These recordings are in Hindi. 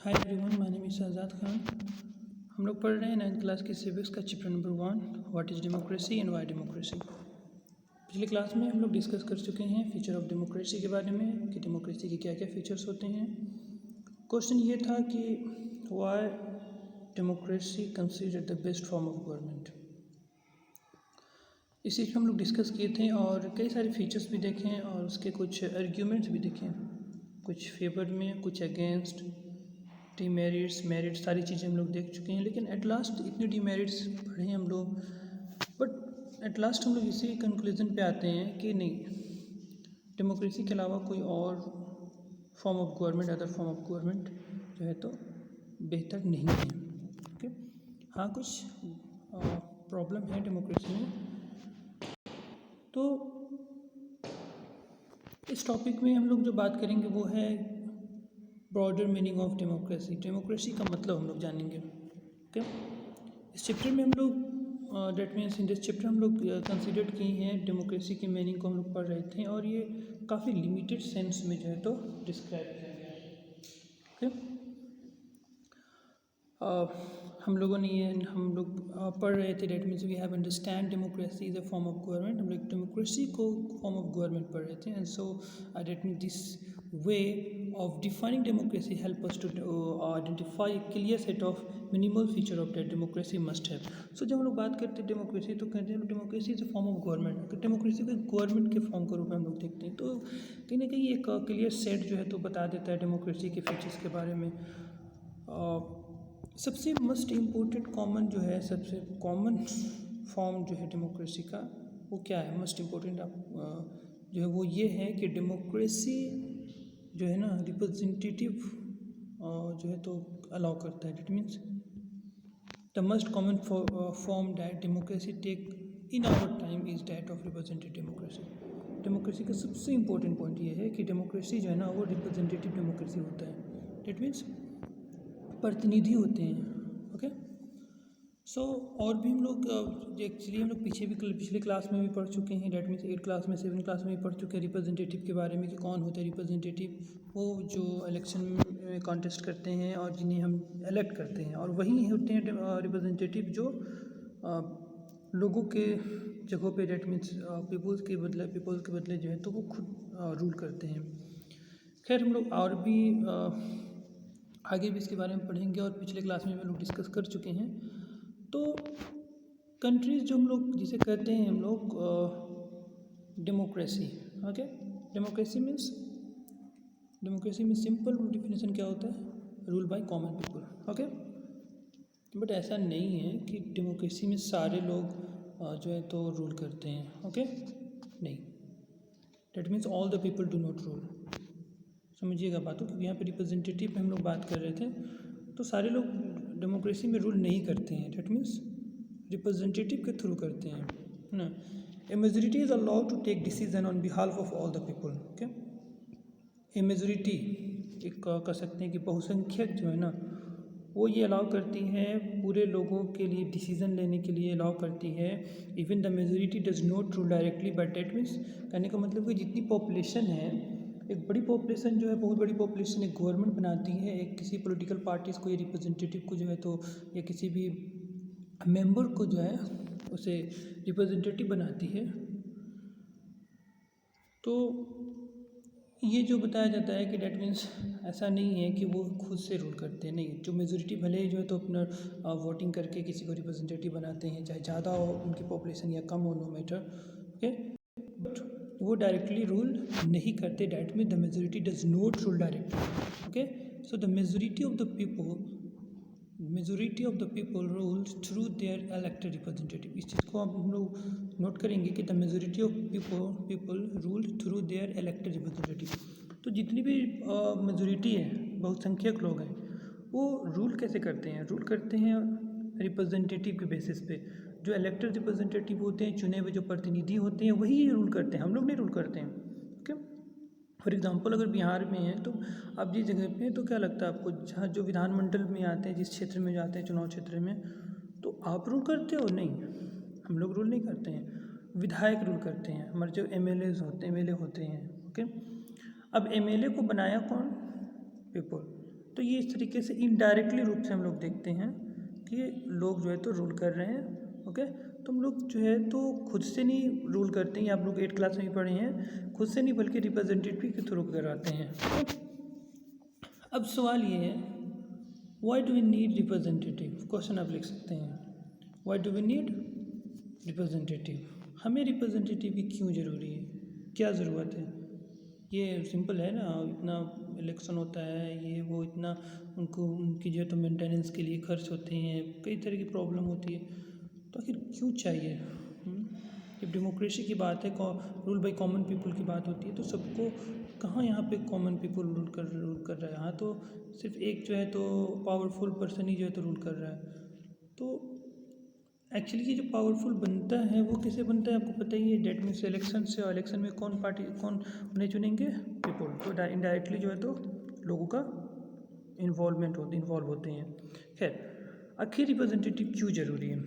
Hi everyone, my name is Azad Khan. हम लोग पढ़ रहे हैं 9th क्लास की सिविक्स का chapter number 1, what is democracy and Y democracy. पिछले क्लास में हम लोग डिस्कस कर चुके हैं फीचर ऑफ डेमोक्रेसी के बारे में कि डेमोक्रेसी के क्या क्या फीचर्स होते हैं। क्वेश्चन ये था कि Y democracy considered the best form of government. इस चीज़ पर हम लोग डिस्कस किए थे और कई सारे फीचर्स भी देखें और उसके कुछ आर्ग्यूमेंट्स भी देखें, कुछ फेवर में, कुछ अगेंस्ट, डिमेरिट्स, मेरिट्स, सारी चीज़ें हम लोग देख चुके हैं। लेकिन एट लास्ट इतने डिमेरिट्स पढ़े हम लोग, बट एट लास्ट हम लोग इसी कंक्लूजन पे आते हैं कि नहीं, डेमोक्रेसी के अलावा कोई और form of government, other form of government जो है तो बेहतर नहीं है। ओके, हाँ, कुछ प्रॉब्लम है डेमोक्रेसी में। तो इस टॉपिक में हम लोग जो बात करेंगे वो है broader meaning of democracy. Democracy का मतलब हम लोग जानेंगे। ओके, इस चैप्टर में हम लोग that means in this chapter हम लोग कंसिडर किए हैं डेमोक्रेसी की मीनिंग को हम लोग पढ़ रहे थे और ये काफ़ी लिमिटेड सेंस में जो है तो डिस्क्राइब किया गया है। ओके, हम लोगों ने ये हम लोग पढ़ रहे थे, that means we have understand democracy is a form of government. हम लोग डेमोक्रेसी को फॉर्म ऑफ गवर्नमेंट पढ़ रहे थे and so that means this way of defining democracy help us to identify clear set of minimal feature of that democracy must have. So जब हम लोग बात करते हैं डेमोक्रेसी तो कहते हैं democracy is a form of government. तो डेमोक्रेसी को गवर्नमेंट के फॉर्म के रूप में हम लोग देखते हैं, तो कहीं ना कहीं एक क्लियर सेट जो है तो बता देता है डेमोक्रेसी के फीचर्स के बारे में। सबसे मोस्ट इम्पोर्टेंट कॉमन जो है, सबसे कॉमन फॉर्म जो है डेमोक्रेसी का वो क्या है, मोस्ट इम्पोर्टेंट आप जो है वो ये है कि डेमोक्रेसी जो है ना रिप्रेजेंटेटिव जो है तो अलाउ करता है। It means the most common form that democracy take in our time is that of representative democracy. Democracy का सबसे इम्पोर्टेंट पॉइंट ये है कि डेमोक्रेसी जो है ना वो रिप्रेजेंटेटिव डेमोक्रेसी होता है। दैट मीन्स प्रतिनिधि होते हैं। ओके, सो और भी हम लोग एक्चुअली हम लोग पिछले क्लास में भी पढ़ चुके हैं। डेट मीन्स 8 क्लास में, 7 क्लास में भी पढ़ चुके हैं रिप्रेजेंटेटिव के बारे में कि कौन होता है रिप्रेजेंटेटिव। वो जो इलेक्शन में कॉन्टेस्ट करते हैं और जिन्हें हम इलेक्ट करते हैं, और वही होते हैं रिप्रेजेंटेटिव जो लोगों के जगहों पे, डेट मीन्स पीपल्स के बदले जो है तो वो खुद रूल करते हैं। खैर, हम लोग और भी आगे भी इसके बारे में पढ़ेंगे और पिछले क्लास में भी लोग डिस्कस कर चुके हैं। तो कंट्रीज़ जो हम लोग जिसे कहते हैं हम लोग democracy. Okay, democracy means simple definition क्या होता है, rule by common people. Okay, but ऐसा नहीं है कि डेमोक्रेसी में सारे लोग जो है तो रूल करते हैं। ओके, नहीं, that means all the people do not rule. समझिएगा बातों, क्योंकि यहाँ पे रिप्रेजेंटेटिव पे हम लोग बात कर रहे थे, तो सारे लोग डेमोक्रेसी में रूल नहीं करते हैं। दैट मीन्स रिप्रेजेंटेटिव के थ्रू करते हैं ना। A majority is allowed to take decision on behalf of all the people. Okay, a majority एक कह सकते हैं कि बहुसंख्यक जो है ना वो ये अलाउ करती है पूरे लोगों के लिए डिसीज़न लेने के लिए अलाउ करती है। Even the majority does not rule directly, but that means कहने का मतलब कि जितनी पॉपुलेशन है, एक बड़ी पॉपुलेशन जो है, बहुत बड़ी पॉपुलेशन एक गवर्नमेंट बनाती है, एक किसी पॉलिटिकल पार्टीज़ को या रिप्रेजेंटेटिव को जो है तो या किसी भी मेंबर को जो है उसे रिप्रेजेंटेटिव बनाती है। तो ये जो बताया जाता है कि डेट मीन्स ऐसा नहीं है कि वो खुद से रूल करते हैं, नहीं, जो मेजोरिटी भले ही जो है तो अपना वोटिंग करके किसी को रिप्रेजेंटेटिव बनाते हैं, चाहे ज़्यादा हो उनकी पॉपुलेशन या कम हो, नो मैटर। ओके, बट वो डायरेक्टली रूल नहीं करते। That mean the majority does not rule directly. Okay, so the majority of the people rule through their elected representative. इस चीज़ को हम लोग नोट करेंगे कि the majority of people rule through their elected representative. तो जितनी भी मेजोरिटी है, बहुसंख्यक लोग हैं, वो रूल कैसे करते हैं? रूल करते हैं रिप्रेजेंटेटिव के बेसिस पे। जो इलेक्टेड रिप्रेजेंटेटिव होते हैं, चुने हुए जो प्रतिनिधि होते हैं, वही रूल करते हैं, हम लोग नहीं रूल करते हैं। ओके, फॉर एग्जांपल अगर बिहार में है तो आप जिस जगह पे हैं तो क्या लगता है आपको, जहाँ जो विधानमंडल में आते हैं, जिस क्षेत्र में जाते हैं, चुनाव क्षेत्र में, तो आप रूल करते हो? नहीं, हम लोग रूल नहीं करते हैं, विधायक रूल करते हैं, हमारे जो एमएलए होते हैं। ओके, अब एमएलए को बनाया कौन? पीपल। तो तो ये इस तरीके से इनडायरेक्टली रूप से हम लोग देखते हैं कि लोग जो है तो रूल कर रहे हैं। ओके, तो हम लोग जो है तो खुद से नहीं रूल करते हैं, आप लोग 8 क्लास में ही पढ़े हैं, खुद से नहीं बल्कि रिप्रेजेंटेटिव के थ्रू कराते हैं। अब सवाल ये है, why do we need representative? Question आप लिख सकते हैं, why do we need representative? हमें रिप्रेजेंटेटिव की क्यों ज़रूरी है, क्या ज़रूरत है? ये सिंपल है ना, इतना इलेक्शन होता है, ये वो, इतना उनको उनकी जो है तो मेंटेनेंस के लिए खर्च होते हैं, कई तरह की प्रॉब्लम होती है, तो आखिर क्यों चाहिए? जब डेमोक्रेसी की बात है, रूल बाय कॉमन पीपल की बात होती है, तो सबको कहाँ यहाँ पे कॉमन पीपल रूल कर रहा है? यहाँ तो सिर्फ एक जो है तो पावरफुल पर्सन ही जो है तो रूल कर रहा है। तो एक्चुअली ये जो पावरफुल बनता है वो कैसे बनता है आपको पता ही है, डेट मीन्स इलेक्शन से, और इलेक्शन में कौन उन्हें चुनेंगे? पीपल। तो इनडायरेक्टली जो है तो लोगों का इन्वॉल्व होते हैं। खैर, आखिर रिप्रेजेंटेटिव क्यों ज़रूरी है?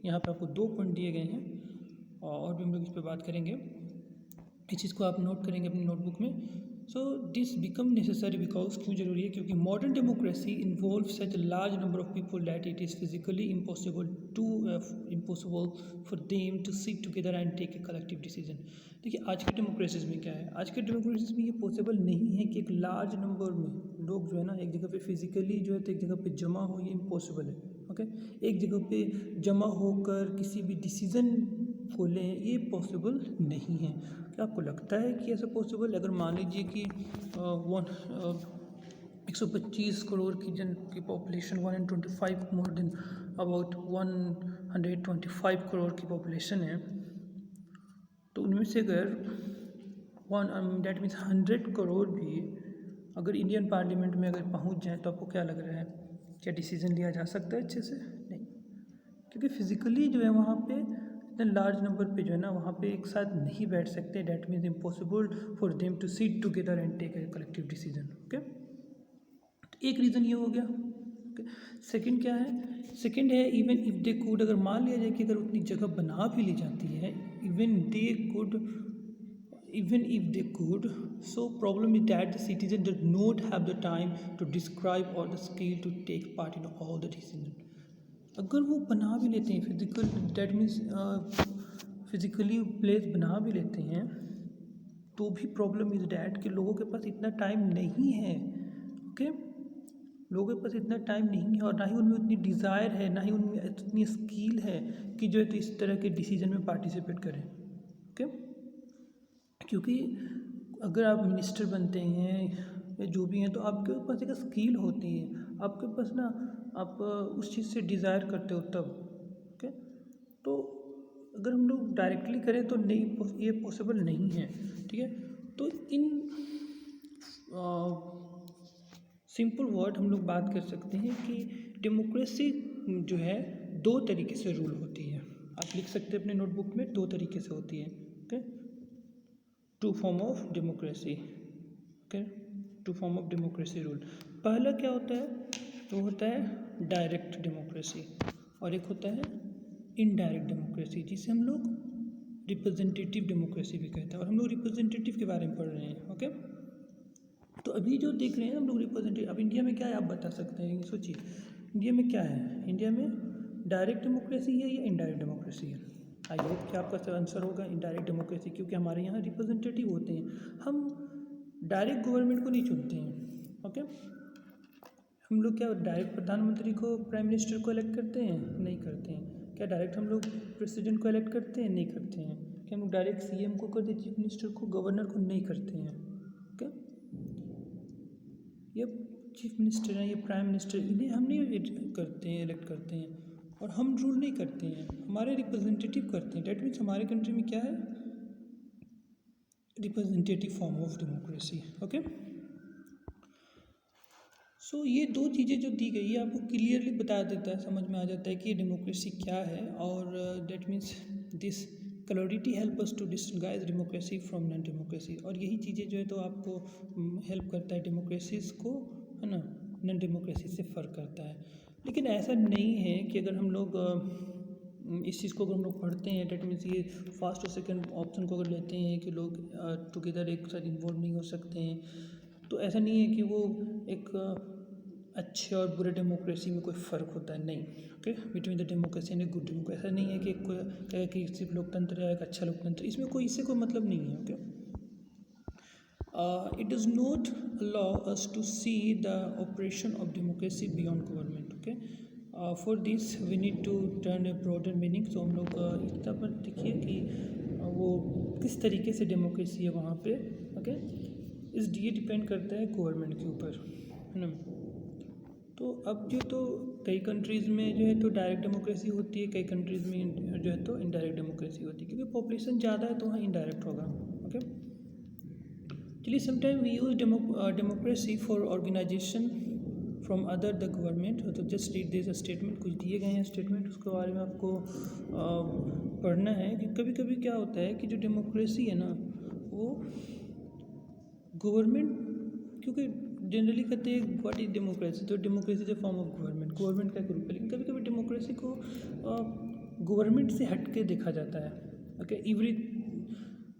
यहाँ पे आपको 2 पॉइंट दिए गए हैं और भी हम लोग इस पर बात करेंगे, इस चीज़ को आप नोट करेंगे अपनी नोटबुक में। So this become necessary because, क्यों जरूरी है? क्योंकि modern democracy involve such large number of people that it is physically impossible for them to sit together and take a collective decision. देखिए, आज के डेमोक्रेसीज में क्या है, आज के डेमोक्रेसीज में ये पॉसिबल नहीं है कि एक लार्ज नंबर में लोग जो है ना एक जगह पे फिजिकली जो है तो एक जगह पे जमा हो, ये इम्पॉसिबल है। ओके, एक जगह पे जमा होकर किसी भी डिसीज़न को लें, ये पॉसिबल नहीं है। क्या आपको लगता है कि ऐसा पॉसिबल? अगर मान लीजिए कि 125 करोड़ की population, 125 more than about 125 crore की पॉपुलेशन है, तो उनमें से अगर डेट मीन्स 100 करोड़ भी अगर इंडियन पार्लियामेंट में अगर पहुंच जाए, तो आपको क्या लग रहा है, क्या डिसीजन लिया जा सकता है अच्छे से? नहीं, क्योंकि फिजिकली जो है वहाँ पे इतने लार्ज नंबर पे जो है ना वहाँ पे एक साथ नहीं बैठ सकते। That means impossible for them to sit together and take a collective decision. Okay, तो एक रीज़न ये हो गया। ओके, सेकंड क्या है? सेकंड है, इवन इफ दे कुड, अगर मान लिया जाए कि अगर उतनी जगह बना भी ली जाती है, even if they could, so problem is that the citizen does not have the time to describe or the skill to take part in all the decision. अगर वो बना भी लेते हैं physical, that means physically place बना भी लेते हैं, तो भी प्रॉब्लम इज डैट कि लोगों के पास इतना टाइम नहीं है। ओके, लोगों के पास इतना टाइम नहीं है, और ना ही उनमें उतनी डिज़ायर है, ना ही उनमें इतनी स्किल है कि जो है तो इस तरह के डिसीजन में पार्टिसिपेट करें। ओके, क्योंकि अगर आप मिनिस्टर बनते हैं या जो भी हैं, तो आपके पास एक स्किल होती है, आपके पास ना आप उस चीज़ से डिज़ायर करते हो तब। ओके, तो अगर हम लोग डायरेक्टली करें तो नहीं, ये पॉसिबल नहीं है। ठीक है, तो इन सिंपल वर्ड हम लोग बात कर सकते हैं कि डेमोक्रेसी जो है 2 तरीके से रूल होती है। आप लिख सकते हैं अपने नोटबुक में, 2 तरीके से होती है। Okay, 2 form of democracy. Okay, 2 form of democracy rule. पहला क्या होता है? वो होता है डायरेक्ट डेमोक्रेसी, और एक होता है इनडायरेक्ट डेमोक्रेसी, जिसे हम लोग रिप्रेजेंटेटिव डेमोक्रेसी भी कहते हैं, और हम लोग रिप्रेजेंटेटिव के बारे में पढ़ रहे हैं। ओके, तो अभी जो देख रहे हैं हम लोग रिप्रेजेंटेटिव, अब इंडिया में क्या है आप बता सकते हैं? सोचिए, इंडिया में क्या है? इंडिया में डायरेक्ट डेमोक्रेसी है या इनडायरेक्ट डेमोक्रेसी है? आई होप कि आपका आंसर होगा इनडायरेक्ट डेमोक्रेसी, क्योंकि हमारे यहाँ रिप्रेजेंटेटिव होते हैं, हम डायरेक्ट गवर्नमेंट को नहीं चुनते हैं। ओके, हम लोग क्या डायरेक्ट प्रधानमंत्री को, प्राइम मिनिस्टर को इलेक्ट करते हैं? नहीं करते हैं। क्या डायरेक्ट हम लोग प्रेसिडेंट को इलेक्ट करते हैं? नहीं करते हैं। क्या हम लोग डायरेक्ट सीएम को करते हैं, चीफ मिनिस्टर को, गवर्नर को? नहीं करते हैं। ओके, ये चीफ मिनिस्टर हैं, ये प्राइम मिनिस्टर, इन्हें हम नहीं करते हैं, इलेक्ट करते हैं, और हम रूल नहीं करते हैं, हमारे रिप्रेजेंटेटिव करते हैं। डैट मीन्स हमारे कंट्री में क्या है? Representative form of democracy. Okay, so ये 2 चीज़ें जो दी गई है आपको क्लियरली बता देता है, समझ में आ जाता है कि ये डेमोक्रेसी क्या है, और that means this clarity help us to distinguish democracy from non democracy, और यही चीज़ें जो है तो आपको हेल्प करता है डेमोक्रेसीज को, है ना, नॉन डेमोक्रेसी से फ़र्क करता है। लेकिन ऐसा नहीं है कि अगर हम लोग इस चीज़ को अगर हम लोग पढ़ते हैं, डैट मीन्स ये फर्स्ट और सेकंड ऑप्शन को अगर लेते हैं कि लोग टुगेदर एक साथ इन्वॉल्व नहीं हो सकते हैं, तो ऐसा नहीं है कि वो एक अच्छे और बुरे डेमोक्रेसी में कोई फ़र्क होता है, नहीं। Okay, between the democracy and good democracy ऐसा नहीं है कि कोई कहे कि सिर्फ लोकतंत्र है एक अच्छा लोकतंत्र, इसमें कोई इससे कोई मतलब नहीं है। Okay, it does not allow us to see the operation of democracy beyond government. Okay, for this we need to turn a broader meaning. So हम लोग इतना पर देखिए कि वो किस तरीके से डेमोक्रेसी है वहाँ पे। ओके, इस ये डिपेंड करता है गवर्नमेंट के ऊपर, है ना। तो अब तो कई कंट्रीज़ में जो है तो डायरेक्ट डेमोक्रेसी होती है, कई कंट्रीज़ में जो है तो इनडायरेक्ट डेमोक्रेसी होती है, क्योंकि पॉपुलेशन ज़्यादा है तो वहाँ इनडायरेक्ट होगा। ओके, चलिए, sometime we use democracy for organisation from other the government. तो जस्ट रीड दिस स्टेटमेंट, कुछ दिए गए हैं स्टेटमेंट, उसके बारे में आपको पढ़ना है कि कभी कभी क्या होता है कि जो डेमोक्रेसी है ना वो गवर्नमेंट, क्योंकि जनरली कहते हैं व्हाट इज डेमोक्रेसी, तो democracy is a form of government का एक रूप है, लेकिन कभी कभी डेमोक्रेसी को गवर्नमेंट से हट के देखा जाता है। Okay, every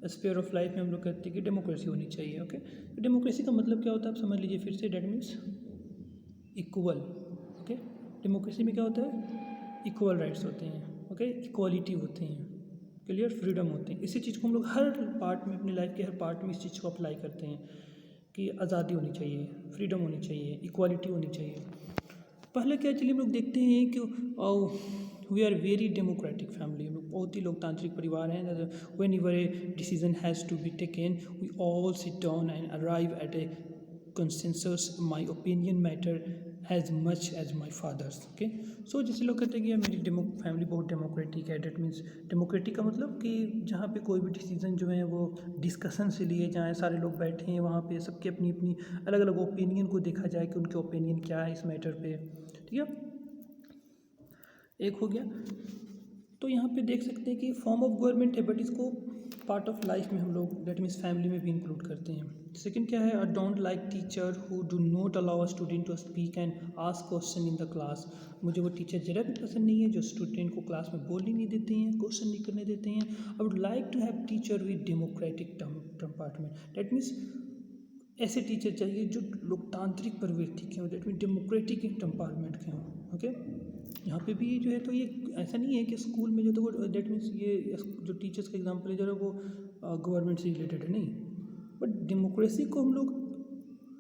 sphere of life में हम लोग कहते हैं कि डेमोक्रेसी होनी चाहिए। ओके, तो डेमोक्रेसी का मतलब क्या होता है आप समझ लीजिए फिर से, that means equal. Okay, democracy में क्या होता है, इक्वल राइट्स होते हैं। ओके, इक्वालिटी होते हैं, क्लियर, फ्रीडम होते हैं। इसी चीज़ को हम लोग हर पार्ट में, अपनी लाइफ के हर पार्ट में इस चीज़ को अप्लाई करते हैं कि आज़ादी होनी चाहिए, फ्रीडम होनी चाहिए, इक्वालिटी होनी चाहिए। पहले क्या, चलिए हम लोग देखते हैं कि we are very democratic family, हम लोग बहुत ही लोकतांत्रिक परिवार हैं। Whenever a decision has to be taken we all sit down and arrive at a consensus, my opinion matter as much as my father's. Okay, so जैसे लोग कहते हैं कि मेरी फैमिली बहुत डेमोक्रेटिक है, डेट मीन्स डेमोक्रेटिक का मतलब कि जहाँ पे कोई भी डिसीजन जो है वो डिस्कशन से लिए जाएँ, सारे लोग बैठे हैं वहाँ पे, सबकी अपनी अपनी अलग अलग ओपिनियन को देखा जाए कि उनके ओपिनियन क्या है इस मैटर पे। ठीक है, एक हो गया। तो यहाँ पे देख सकते हैं कि फॉर्म ऑफ गवर्नमेंट है, बट इसको पार्ट ऑफ लाइफ में हम लोग डेट मीन्स फैमिली में भी इंक्लूड करते हैं। सेकंड क्या है, I don't like teacher who do not allow a student to speak and ask question in the class. मुझे वो टीचर जरा भी पसंद नहीं है जो स्टूडेंट को क्लास में बोलने नहीं देते हैं, क्वेश्चन नहीं करने देते हैं। I would like to have teacher with democratic compartment, that means ऐसे टीचर चाहिए जो लोकतांत्रिक प्रवृत्ति के हों, डेट मीन डेमोक्रेटिक कंपार्टमेंट के हों। ओके, यहाँ पे भी जो है तो ये ऐसा नहीं है कि स्कूल में जो तो वो डेट मीन्स ये जो टीचर्स का एग्जांपल है जो है वो गवर्नमेंट से रिलेटेड है, नहीं, बट डेमोक्रेसी को हम लोग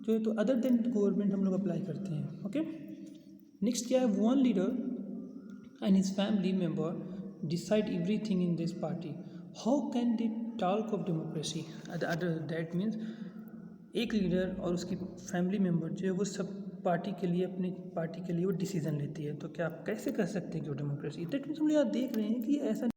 जो है तो अदर देन गवर्नमेंट हम लोग अप्लाई करते हैं। ओके, नेक्स्ट क्या है, one leader and his family member decide everything in this party, how can they talk of democracy. Other that means एक लीडर और उसकी फैमिली मेम्बर जो है वो सब पार्टी के लिए, अपनी पार्टी के लिए वो डिसीजन लेती है, तो क्या आप कैसे कह सकते हैं कि वो डेमोक्रेसी। दैट मीन्स हम लोग यहाँ देख रहे हैं कि ऐसा